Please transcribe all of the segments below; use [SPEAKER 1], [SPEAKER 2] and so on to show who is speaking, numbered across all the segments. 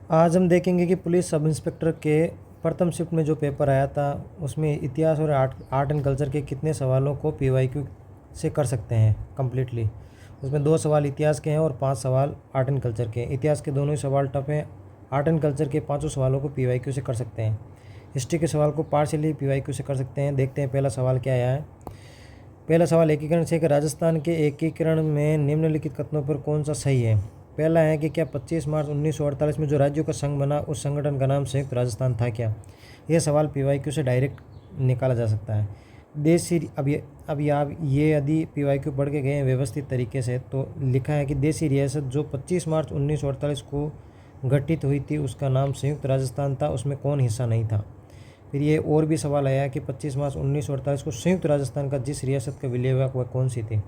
[SPEAKER 1] आज हम देखेंगे कि पुलिस सब इंस्पेक्टर के प्रथम शिफ्ट में जो पेपर आया था उसमें इतिहास और आर्ट एंड कल्चर के कितने सवालों को पीवाईक्यू से कर सकते हैं कम्प्लीटली। उसमें 2 सवाल इतिहास के हैं और 5 सवाल आर्ट एंड कल्चर के हैं। इतिहास के दोनों ही सवाल टफ हैं। आर्ट एंड कल्चर के 5 सवालों को पीवाईक्यू से कर सकते हैं। हिस्ट्री के सवाल को पार्शियली पीवाईक्यू से कर सकते हैं। देखते हैं पहला सवाल क्या आया है। पहला सवाल एकीकरण से कि राजस्थान के एकीकरण में निम्नलिखित कथनों पर कौन सा सही है। पहला है कि क्या 25 मार्च 1948 में जो राज्यों का संघ बना उस संगठन का नाम संयुक्त राजस्थान था क्या। यह सवाल पीवाईक्यू से डायरेक्ट निकाला जा सकता है। देशी अभी आप ये यदि पीवाईक्यू पढ़ के गए हैं व्यवस्थित तरीके से तो लिखा है कि देशी रियासत जो 25 मार्च 1948 को गठित हुई थी उसका नाम संयुक्त राजस्थान था, उसमें कौन हिस्सा नहीं था। फिर ये और भी सवाल आया कि 25 मार्च 1948 को संयुक्त राजस्थान का जिस रियासत का विलय हुआ वह कौन सी थी।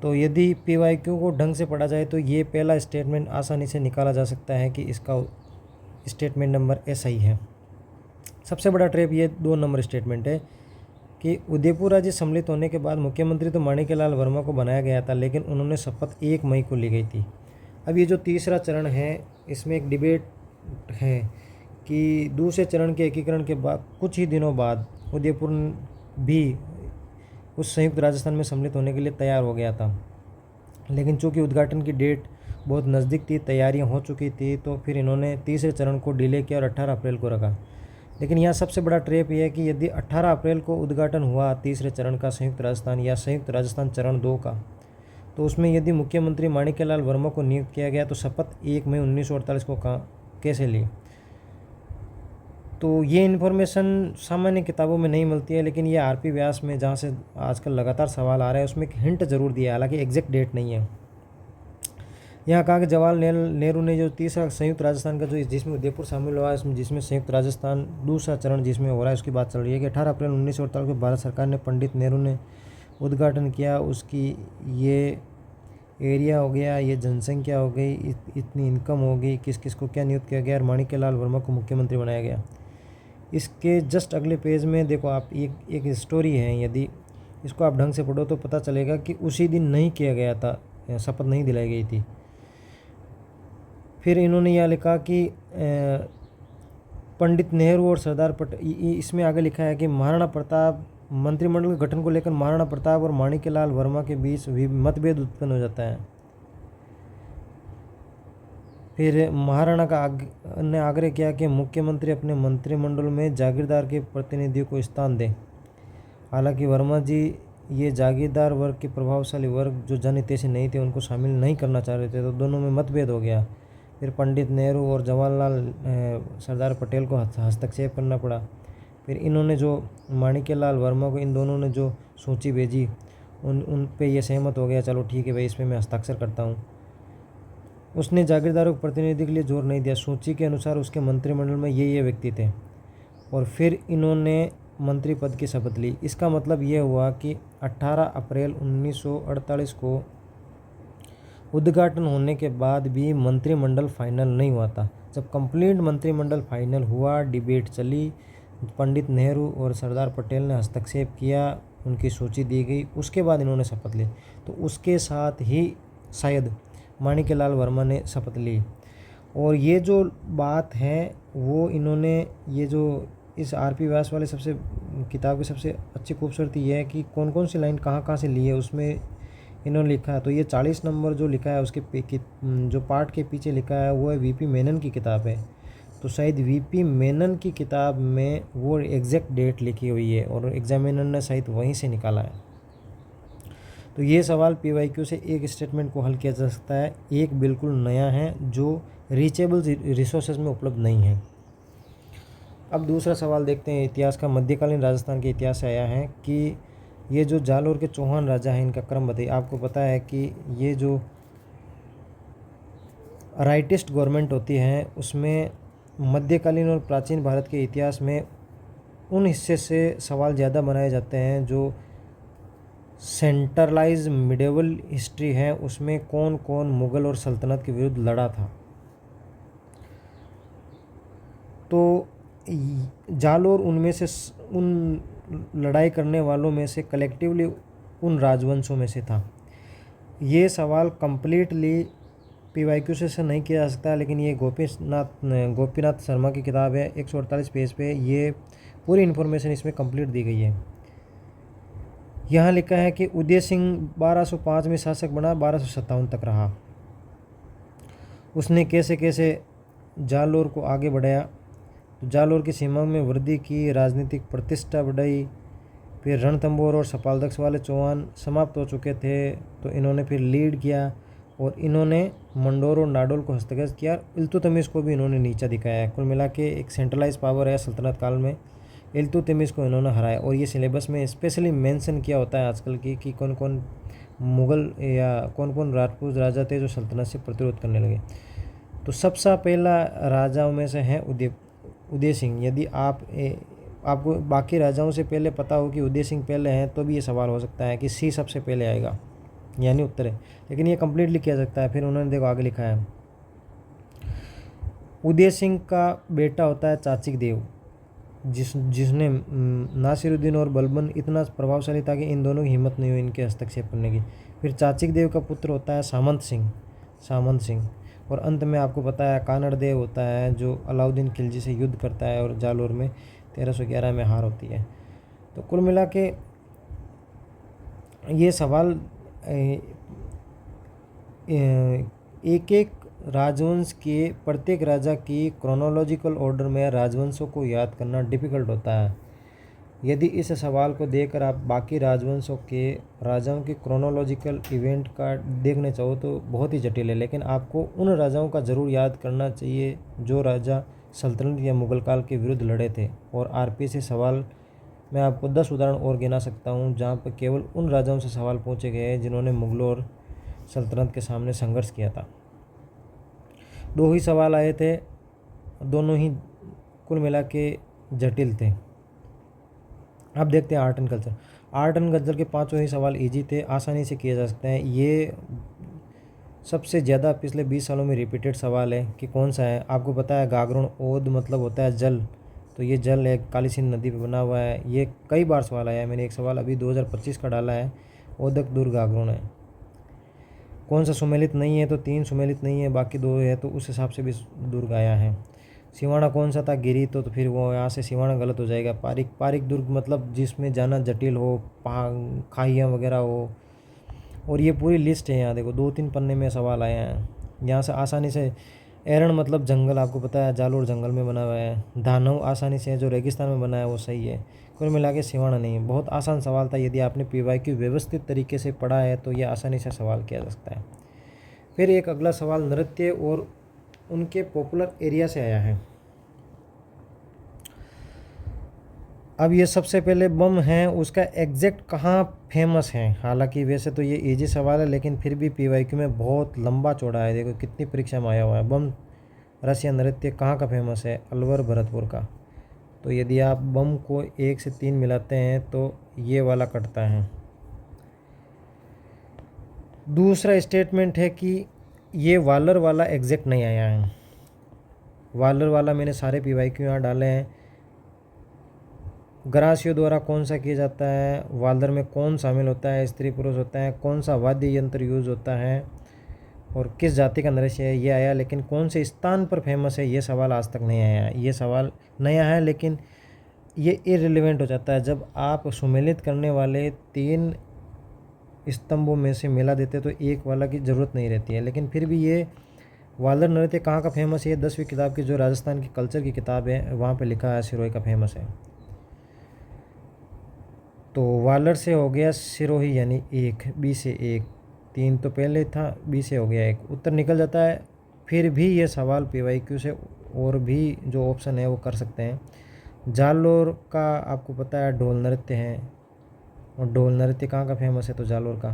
[SPEAKER 1] तो यदि पीवाईक्यू को ढंग से पढ़ा जाए तो ये पहला स्टेटमेंट आसानी से निकाला जा सकता है कि इसका स्टेटमेंट नंबर ए सही है। सबसे बड़ा ट्रैप ये 2 नंबर स्टेटमेंट है कि उदयपुर राज्य सम्मिलित होने के बाद मुख्यमंत्री तो माणिक्यलाल वर्मा को बनाया गया था, लेकिन उन्होंने शपथ 1 मई को ली गई थी। अब ये जो तीसरा चरण है इसमें एक डिबेट है कि दूसरे चरण के एकीकरण के बाद कुछ ही दिनों बाद उदयपुर भी उस संयुक्त राजस्थान में सम्मिलित होने के लिए तैयार हो गया था, लेकिन चूंकि उद्घाटन की डेट बहुत नज़दीक थी, तैयारियां हो चुकी थी, तो फिर इन्होंने तीसरे चरण को डिले किया और 18 अप्रैल को रखा। लेकिन यहाँ सबसे बड़ा ट्रेप यह है कि यदि 18 अप्रैल को उद्घाटन हुआ तीसरे चरण का संयुक्त राजस्थान या संयुक्त राजस्थान चरण 2 का, तो उसमें यदि मुख्यमंत्री माणिक्यलाल वर्मा को नियुक्त किया गया तो शपथ 1 मई 1948 को कैसे ली। तो ये इन्फॉर्मेशन सामान्य किताबों में नहीं मिलती है, लेकिन ये आरपी व्यास में जहाँ से आजकल लगातार सवाल आ रहा है उसमें एक हिंट जरूर दिया है, हालांकि एग्जैक्ट डेट नहीं है। यहाँ कहा कि जवाहरलाल नेहरू ने जो तीसरा संयुक्त राजस्थान का जो जिसमें उदयपुर शामिल हुआ है इसमें जिसमें संयुक्त राजस्थान दूसरा चरण जिसमें हो रहा है उसकी बात चल रही है कि 18 अप्रैल 1948 को भारत सरकार ने पंडित नेहरू ने उद्घाटन किया। उसकी ये एरिया हो गया, ये जनसंख्या हो गई, इतनी इनकम हो गई, किस किस को क्या नियुक्त किया गया और माणिक्यलाल वर्मा को मुख्यमंत्री बनाया गया। इसके जस्ट अगले पेज में देखो आप एक स्टोरी है, यदि इसको आप ढंग से पढ़ो तो पता चलेगा कि उसी दिन नहीं किया गया था, शपथ नहीं दिलाई गई थी। फिर इन्होंने यह लिखा कि पंडित नेहरू और सरदार पटेल, इसमें आगे लिखा है कि महाराणा प्रताप मंत्रिमंडल के गठन को लेकर महाराणा प्रताप और माणिक्यलाल वर्मा के बीच मतभेद उत्पन्न हो जाता है। फिर महाराणा ने आग्रह किया कि मुख्यमंत्री अपने मंत्रिमंडल में जागीरदार के प्रतिनिधियों को स्थान दें। हालांकि वर्मा जी ये जागीरदार वर्ग के प्रभावशाली वर्ग जो जनहितैषी नहीं थे उनको शामिल नहीं करना चाह रहे थे, तो दोनों में मतभेद हो गया। फिर पंडित नेहरू और जवाहरलाल सरदार पटेल को हस्तक्षेप करना पड़ा। फिर इन्होंने जो माणिक्यलाल वर्मा को इन दोनों ने जो सूची भेजी उन पे ये सहमत हो गया, चलो ठीक है भाई इस पर मैं हस्ताक्षर करता हूँ। उसने जागीरदारों के प्रतिनिधि के लिए जोर नहीं दिया। सूची के अनुसार उसके मंत्रिमंडल में ये व्यक्ति थे और फिर इन्होंने मंत्री पद की शपथ ली। इसका मतलब ये हुआ कि 18 अप्रैल 1948 को उद्घाटन होने के बाद भी मंत्रिमंडल फाइनल नहीं हुआ था। जब कंप्लीट मंत्रिमंडल फाइनल हुआ, डिबेट चली, पंडित नेहरू और सरदार पटेल ने हस्तक्षेप किया, उनकी सूची दी गई, उसके बाद इन्होंने शपथ ली। तो उसके साथ ही शायद माणिक्यलाल वर्मा ने शपथ ली। और ये जो बात है वो इन्होंने ये जो इस आरपी व्यास वाले सबसे किताब की सबसे अच्छी खूबसूरती ये है कि कौन कौन सी लाइन कहाँ कहाँ से ली है उसमें इन्होंने लिखा है। तो ये 40 नंबर जो लिखा है उसके जो पार्ट के पीछे लिखा है वो है वीपी मेनन की किताब है। तो शायद वीपी मेनन की किताब में वो एग्जैक्ट डेट लिखी हुई है और एग्जामिनर ने शायद वहीं से निकाला है। तो ये सवाल पीवाईक्यू से एक स्टेटमेंट को हल किया जा सकता है, एक बिल्कुल नया है जो रीचेबल रिसोर्सेज में उपलब्ध नहीं है। अब दूसरा सवाल देखते हैं इतिहास का। मध्यकालीन राजस्थान के इतिहास से आया है कि ये जो जालोर के चौहान राजा हैं इनका क्रम बताइए। आपको पता है कि ये जो राइटिस्ट गवर्नमेंट होती है उसमें मध्यकालीन और प्राचीन भारत के इतिहास में उन हिस्से से सवाल ज़्यादा बनाए जाते हैं जो सेंट्रलाइज मिडेवल हिस्ट्री है, उसमें कौन कौन मुग़ल और सल्तनत के विरुद्ध लड़ा था। तो जालोर उनमें से उन लड़ाई करने वालों में से कलेक्टिवली उन राजवंशों में से था। ये सवाल कम्प्लीटली PYQ से नहीं किया जा सकता, लेकिन ये गोपीनाथ शर्मा की किताब है, 148 पेज पे ये पूरी इन्फॉर्मेशन इसमें कंप्लीट दी गई है। यहाँ लिखा है कि उदय सिंह 1205 में शासक बना, 1257 तक रहा। उसने कैसे कैसे जालोर को आगे बढ़ाया, तो जालोर की सीमा में वृद्धि की, राजनीतिक प्रतिष्ठा बढ़ाई। फिर रणथंभौर और सपालदक्ष वाले चौहान समाप्त हो चुके थे, तो इन्होंने फिर लीड किया और इन्होंने मंडोर और नाडोल को हस्तगत किया। इल्तुतमिश को भी इन्होंने नीचा दिखाया है। कुल मिला के एक सेंट्रलाइज पावर है सल्तनत काल में, इल्तुतमिश को इन्होंने हराया। और ये सिलेबस में स्पेशली मेंशन किया होता है आजकल की कि कौन कौन मुग़ल या कौन कौन राजपूत राजा थे जो सल्तनत से प्रतिरोध करने लगे। तो सबसे पहला राजाओं में से है उदय सिंह। यदि आपको बाकी राजाओं से पहले पता हो कि उदय सिंह पहले हैं, तो भी ये सवाल हो सकता है कि सी सबसे पहले आएगा, यानी उत्तर है, लेकिन ये कंप्लीटली किया सकता है। फिर उन्होंने देखो आगे लिखा है, उदय सिंह का बेटा होता है चाचिक देव, जिसने नासिरुद्दीन और बलबन इतना प्रभावशाली था कि इन दोनों की हिम्मत नहीं हुई इनके हस्तक्षेप करने की। फिर चाचिक देव का पुत्र होता है सामंत सिंह। और अंत में आपको पता है कानड़ देव होता है, जो अलाउद्दीन खिलजी से युद्ध करता है और जालोर में 1311 में हार होती है। तो कुल मिला के ये सवाल एक एक राजवंश के प्रत्येक राजा की क्रोनोलॉजिकल ऑर्डर में राजवंशों को याद करना डिफ़िकल्ट होता है। यदि इस सवाल को देखकर आप बाकी राजवंशों के राजाओं के क्रोनोलॉजिकल इवेंट का देखने चाहो तो बहुत ही जटिल है, लेकिन आपको उन राजाओं का ज़रूर याद करना चाहिए जो राजा सल्तनत या मुग़ल काल के विरुद्ध लड़े थे। और RP से सवाल मैं आपको 10 उदाहरण और गिना सकता हूँ जहाँ पर केवल उन राजाओं से सवाल पूछे गए हैं जिन्होंने मुग़लों और सल्तनत के सामने संघर्ष किया था। 2 ही सवाल आए थे, दोनों ही कुल मिला के जटिल थे। अब देखते हैं आर्ट एंड कल्चर के 5 ही सवाल इजी थे, आसानी से किए जा सकते हैं। ये सबसे ज़्यादा पिछले 20 सालों में रिपीटेड सवाल है कि कौन सा है। आपको पता है गागरोन ओद मतलब होता है जल, तो ये जल है, काली सिंध नदी पे बना हुआ है। ये कई बार सवाल आया है, मैंने एक सवाल अभी 2025 का डाला है, ओदक दुर्ग गागरोन है। कौन सा सुमेलित नहीं है, तो 3 सुमेलित नहीं है, बाकी 2 है, तो उस हिसाब से भी दुर्ग आया है। सिवाना कौन सा था, गिरी, तो फिर वो यहाँ से सिवाना गलत हो जाएगा। पारिक दुर्ग मतलब जिसमें जाना जटिल हो, खाइयाँ वगैरह हो। और ये पूरी लिस्ट है, यहाँ देखो 2-3 पन्ने में सवाल आए हैं। यहाँ से आसानी से एरण मतलब जंगल, आपको पता है जालोर जंगल में बना हुआ है। दानव आसानी से जो रेगिस्तान में बना है वो सही है। कुल मिला के सिवाना नहीं है। बहुत आसान सवाल था, यदि आपने PYQ व्यवस्थित तरीके से पढ़ा है तो ये आसानी से सवाल किया जा सकता है। फिर एक अगला सवाल नृत्य और उनके पॉपुलर एरिया से आया है। अब ये सबसे पहले बम है, उसका एग्जैक्ट कहाँ फेमस है। हालांकि वैसे तो ये इजी सवाल है, लेकिन फिर भी PYQ में बहुत लंबा चौड़ा है। देखो कितनी परीक्षा में आया हुआ है। बम रस या नृत्य कहाँ का फेमस है, अलवर भरतपुर का। तो यदि आप बम को 1 से 3 मिलाते हैं तो ये वाला कटता है। दूसरा स्टेटमेंट है कि ये वालर वाला एग्जैक्ट नहीं आया है। वालर वाला मैंने सारे PYQ यहाँ डाले हैं। ग्रासियों द्वारा कौन सा किया जाता है, वालर में कौन शामिल होता है, स्त्री पुरुष होता है, कौन सा वाद्य यंत्र यूज होता है और किस जाति का नृत्य है, ये आया। लेकिन कौन से स्थान पर फेमस है, ये सवाल आज तक नहीं आया। ये सवाल नया है, लेकिन ये इररिलेवेंट हो जाता है जब आप सुमेलित करने वाले 3 स्तंभों में से मिला देते तो एक वाला की ज़रूरत नहीं रहती है। लेकिन फिर भी ये वालर नृत्य कहाँ का फेमस है, 10वीं किताब की जो राजस्थान की कल्चर की किताब है वहाँ पे लिखा है सिरोही का फेमस है। तो वालर से हो गया सिरोही, यानी 1, बी से 1, 3 तो पहले था, बी से हो गया 1, उत्तर निकल जाता है। फिर भी ये सवाल PYQ से और भी जो ऑप्शन है वो कर सकते हैं। जालोर का आपको पता है ढोल नृत्य है, और ढोल नृत्य कहाँ का फेमस है, तो जालोर का।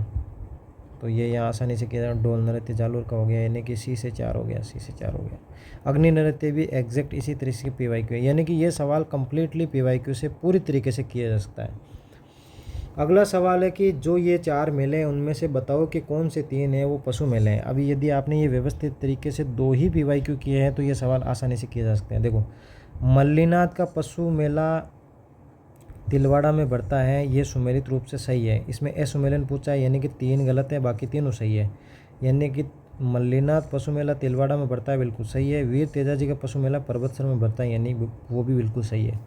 [SPEAKER 1] तो ये यहाँ आसानी से किया जाए, ढोल नृत्य जालोर का हो गया, यानी कि C से 4 हो गया, C से 4 हो गया। अग्नि नृत्य भी एग्जैक्ट इसी तरीके से PYQ है, यानी कि ये सवाल कम्प्लीटली PYQ से पूरी तरीके से किया जा सकता है। अगला सवाल है कि जो ये 4 मेले हैं उनमें से बताओ कि कौन से 3 हैं वो पशु मेले हैं। अभी यदि आपने ये व्यवस्थित तरीके से 2 ही PYQ किए हैं तो ये सवाल आसानी से किए जा सकते हैं। देखो मल्लीनाथ का पशु मेला तिलवाड़ा में बढ़ता है, ये सुमेलित रूप से सही है। इसमें असुमेलन पूछा है, यानी कि 3 गलत है, बाकी तीनों सही है। यानी कि मल्लीनाथ पशु मेला तिलवाड़ा में बढ़ता है, बिल्कुल सही है। वीर तेजाजी का पशु मेला पर्वतसर में बढ़ता है, यानी वो भी बिल्कुल सही है।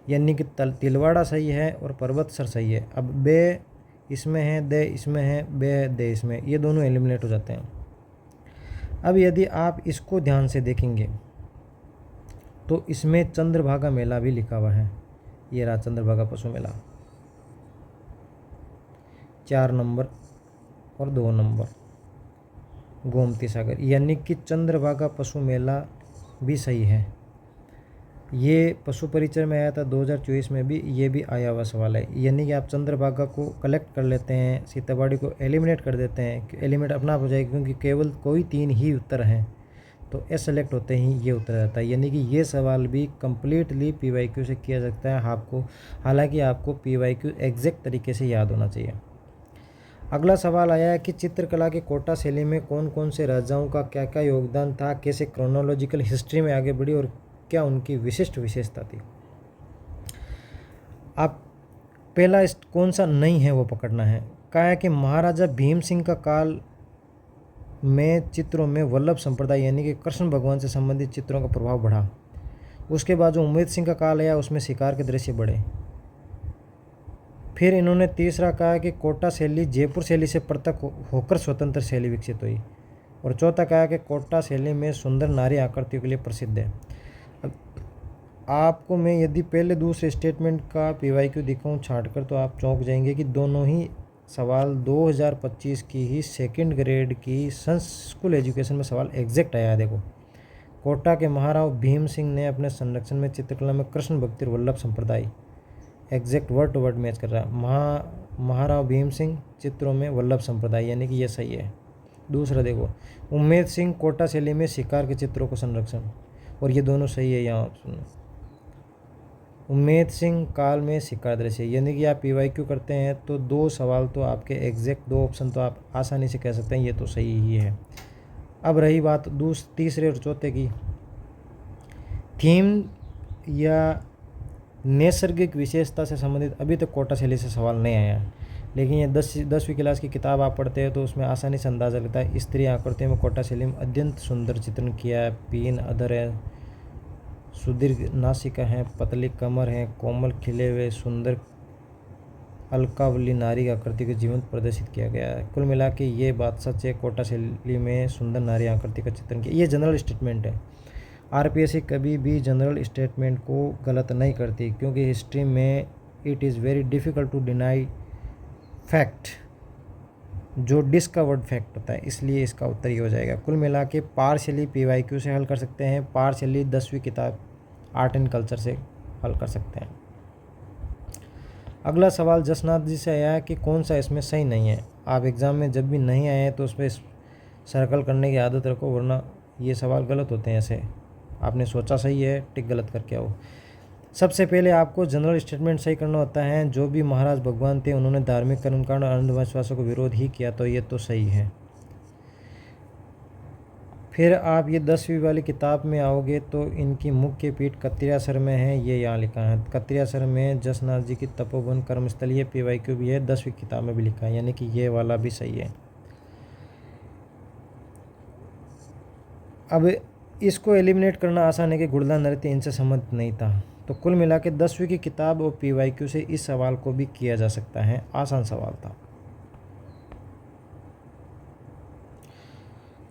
[SPEAKER 1] यानी कि तिलवाड़ा सही है और पर्वतसर सही है। अब बे इसमें है, दे इसमें है, बे दे इसमें, ये दोनों एलिमिनेट हो जाते हैं। अब यदि आप इसको ध्यान से देखेंगे तो इसमें चंद्रभागा मेला भी लिखा हुआ है। ये रहा चंद्रभागा पशु मेला, 4 नंबर और 2 नंबर, गोमती सागर, यानी कि चंद्रभागा पशु मेला भी सही है। ये पशु परिचय में आया था 2024 में भी, ये भी आया हुआ सवाल है। यानी कि आप चंद्रभागा को कलेक्ट कर लेते हैं, सीताबाड़ी को एलिमिनेट कर देते हैं, एलिमिनेट अपना आप हो जाएगा क्योंकि केवल कोई 3 ही उत्तर हैं, तो ए सेलेक्ट होते ही ये उत्तर रहता है। यानी कि ये सवाल भी कम्प्लीटली PYQ से किया सकता है आपको, हालांकि आपको PYQ एग्जैक्ट तरीके से याद होना चाहिए। अगला सवाल आया है कि चित्रकला के कोटा शैली में कौन कौन से राजाओं का क्या क्या योगदान था, कैसे क्रोनोलॉजिकल हिस्ट्री में आगे बढ़ी और क्या उनकी विशिष्ट विशेषता थी। आप पहला कौन सा नहीं है वो पकड़ना है। कहा है कि महाराजा भीम सिंह का काल में चित्रों में वल्लभ संप्रदाय यानी कि कृष्ण भगवान से संबंधित चित्रों का प्रभाव बढ़ा। उसके बाद जो उमेद सिंह का काल आया उसमें शिकार के दृश्य बढ़े। फिर इन्होंने तीसरा कहा कि कोटा शैली जयपुर शैली से पृथक होकर स्वतंत्र शैली विकसित हुई। और चौथा कहा कि कोटा शैली में सुंदर नारी आकृतियों के लिए प्रसिद्ध है। अब आपको मैं यदि पहले दूसरे स्टेटमेंट का PYQ दिखाऊं छाँट कर तो आप चौंक जाएंगे कि दोनों ही सवाल 2025 की ही सेकंड ग्रेड की स्कूल एजुकेशन में सवाल एग्जैक्ट आया है। देखो, कोटा के महाराव भीम सिंह ने अपने संरक्षण में चित्रकला में कृष्ण भक्ति और वल्लभ संप्रदाय, exact word to word match कर रहा है। महाराव भीम सिंह चित्रों में वल्लभ संप्रदाय, यानी कि ये सही है। दूसरा देखो, उमेद सिंह कोटा शैली में शिकार के चित्रों को संरक्षण, और ये दोनों सही है। यहाँ ऑप्शन उमेद सिंह काल में शिकार दृश्य, यानी कि आप PYQ करते हैं तो 2 सवाल तो आपके एग्जैक्ट, 2 ऑप्शन तो आप आसानी से कह सकते हैं ये तो सही ही है। अब रही बात तीसरे और चौथे की, थीम या नैसर्गिक विशेषता से संबंधित अभी तक कोटा शैली से सवाल नहीं आया है, लेकिन ये 10वीं क्लास की किताब आप पढ़ते हैं तो उसमें आसानी से अंदाज़ा लगता है। स्त्री आकृतियों में कोटा शैली में अत्यंत सुंदर चित्रण किया है। पीन अधर है, सुदीर्घ नासिका है, पतली कमर है, कोमल खिले हुए सुंदर अलकावली नारी आकृति को जीवंत प्रदर्शित किया गया है। कुल मिला के ये बात सच है, कोटा शैली में सुंदर नारी आकृति का चित्रण किया। ये जनरल स्टेटमेंट है। RPSC कभी भी जनरल स्टेटमेंट को गलत नहीं करती, क्योंकि हिस्ट्री में it is very difficult to deny fact, जो डिस्कवर्ड फैक्ट होता है, इसलिए इसका उत्तर ही हो जाएगा। कुल मिला के पार्शियली PYQ से हल कर सकते हैं, पार्शियली 10वीं किताब आर्ट एंड कल्चर से हल कर सकते हैं। अगला सवाल जसनाथ जी से आया है कि कौन सा इसमें सही नहीं है। आप एग्ज़ाम में जब भी नहीं आए तो उस पर सर्कल करने की आदत रखो, वरना ये सवाल गलत होते हैं। ऐसे आपने सोचा सही है, टिक गलत करके आओ। सबसे पहले आपको जनरल स्टेटमेंट सही करना होता है। जो भी महाराज भगवान थे उन्होंने धार्मिक कर्मकांड और अंधविश्वासों को विरोध ही किया, तो ये तो सही है। फिर आप ये 10वीं वाली किताब में आओगे तो इनकी मुख्य पीठ कत्रियासर में है, ये यहाँ लिखा है। कत्रियासर में जसनाथ जी की तपोवन कर्मस्थल, ये PYQ भी है, 10वीं किताब में भी लिखा है, यानी कि ये वाला भी सही है। अब इसको एलिमिनेट करना आसान है कि गुड़ला नृत्य इनसे संबंधित नहीं था। तो कुल मिला के 10वीं की किताब और PYQ से इस सवाल को भी किया जा सकता है, आसान सवाल था।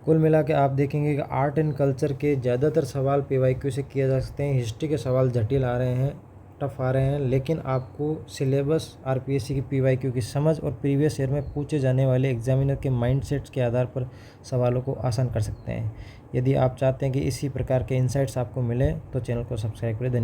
[SPEAKER 1] कुल मिला के आप देखेंगे कि आर्ट एंड कल्चर के ज़्यादातर सवाल PYQ से किए जा सकते हैं। हिस्ट्री के सवाल जटिल आ रहे हैं, टफ आ रहे हैं, लेकिन आपको सिलेबस RPSC की PYQ की समझ और प्रीवियस ईयर में पूछे जाने वाले एग्जामिनर के माइंडसेट्स के आधार पर सवालों को आसान कर सकते हैं। यदि आप चाहते हैं कि इसी प्रकार के इंसाइट्स आपको मिले तो चैनल को सब्सक्राइब करें। धन्यवाद।